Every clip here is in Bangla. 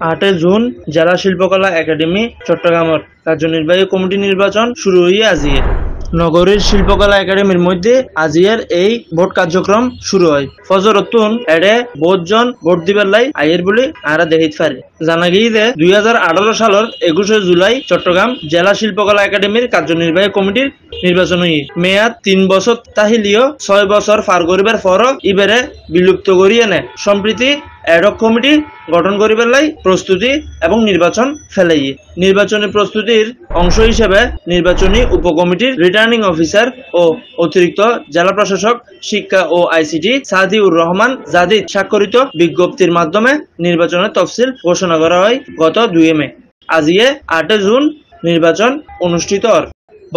8 জুন জেলা শিল্পকলা একাডেমি চট্টগ্রামের কার্যনির্বাহী কমিটি নির্বাচন শুরু হয়ে আজিয়ে নগরীর শিল্পকলা একাডেমির মধ্যে আজিয়ের এই ভোট কার্যক্রম শুরু হয়। ফজরতুন এডে বহুজন ভোট দিবার লাই আইয়ের বলে আরা দেখিতে পারে। জানা গিয়ে 2018 সালের 21 জুলাই চট্টগ্রাম জেলা শিল্পকলা একাডেমির কার্যনির্বাহী কমিটির নির্বাচন হয়ে মেয়াদ 3 বছর তাহিলিও 6 বছর পার করিবার পরও ইবেরে বিলুপ্ত করিয়ে নেয়। সম্প্রতি এডক কমিটি গঠন করিবার লাই প্রস্তুতি এবং নির্বাচন ফেলাই। নির্বাচনী প্রস্তুতির অংশ হিসেবে নির্বাচনী উপকমিটির রিটার্নিং অফিসার ও অতিরিক্ত জেলা প্রশাসক শিক্ষা ও আইসিটি সাদিউর রহমান জাদিদ স্বাক্ষরিত বিজ্ঞপ্তির মাধ্যমে নির্বাচনের তফসিল ঘোষণা করা হয় গত 2 মে। আজিয়ে 8 জুন নির্বাচন অনুষ্ঠিত।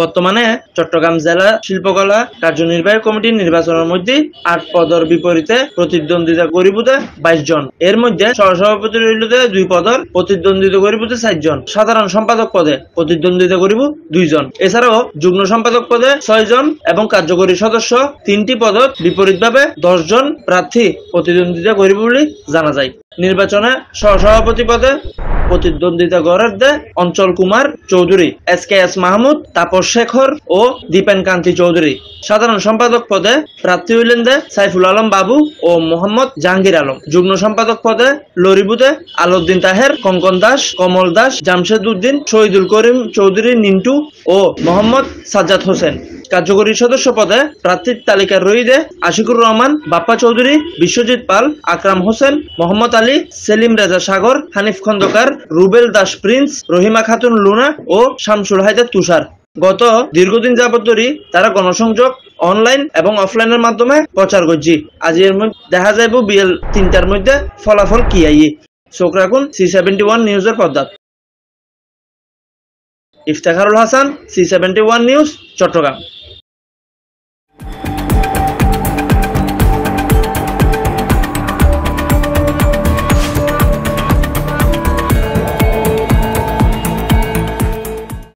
বর্তমানে চট্টগ্রাম জেলা শিল্পকলা কার্যনির্বাহী কমিটির নির্বাচনের মধ্যে 8 পদের বিপরীতে প্রতিদ্বন্দ্বিতা করিবুতে 22 জন। এর মধ্যে সহসভাপতি রইলতে 2 পদের প্রতিদ্বন্দ্বিতা করিবুতে 4 জন। সাধারণ সম্পাদক পদে প্রতিদ্বন্দ্বিতা করিব 2 জন। এছাড়াও যুগ্ম সম্পাদক পদে 6 জন এবং কার্যকরী সদস্য 3টি পদত বিপরীতভাবে 10 জন প্রার্থী প্রতিদ্বন্দ্বিতা করিব বলে জানা যায়। নির্বাচনে সহসভাপতি পদে প্রতিদ্বন্দ্বিতা করার অঞ্চল কুমার চৌধুরী, SKS মাহমুদ, তাপস শেখর ও দীপেন কান্তি চৌধুরী। সাধারণ সম্পাদক পদে প্রার্থী হইলেন সাইফুল আলম বাবু ও মোহাম্মদ জাহাঙ্গীর আলম। যুগ্ম সম্পাদক পদে লরিবুতে আলাউদ্দিন তাহের, কঙ্কন দাস, কমল দাস, জামশেদ উদ্দিন, শহীদুল করিম চৌধুরী নিন্টু ও মোহাম্মদ সাজ্জাদ হোসেন। কার্যকরী সদস্য পদে প্রার্থীর তালিকার রইদে আশিকুর রহমান, বাপ্পা চৌধুরী, বিশ্বজিৎ পাল, আকরাম হোসেন, মোহাম্মদ আলী, সেলিম রেজা সাগর, হানিফ খন্দকার, রুবেল দাস প্রিন্স, রহিমা খাতুন লুনা ও শামসুল হায়দার তুষার। গত দীর্ঘদিন যাবত ধরে তারা গণসংযোগ অনলাইন এবং অফলাইনের মাধ্যমে প্রচার করছি। আজ এর মধ্যে দেখা যাইব বিএল 3টার মধ্যে ফলাফল কি আইয়ে। চোখ রাখুন C71 নিউজের পর্দাত। Iftekharul Hasan, C71 news, Chittagong.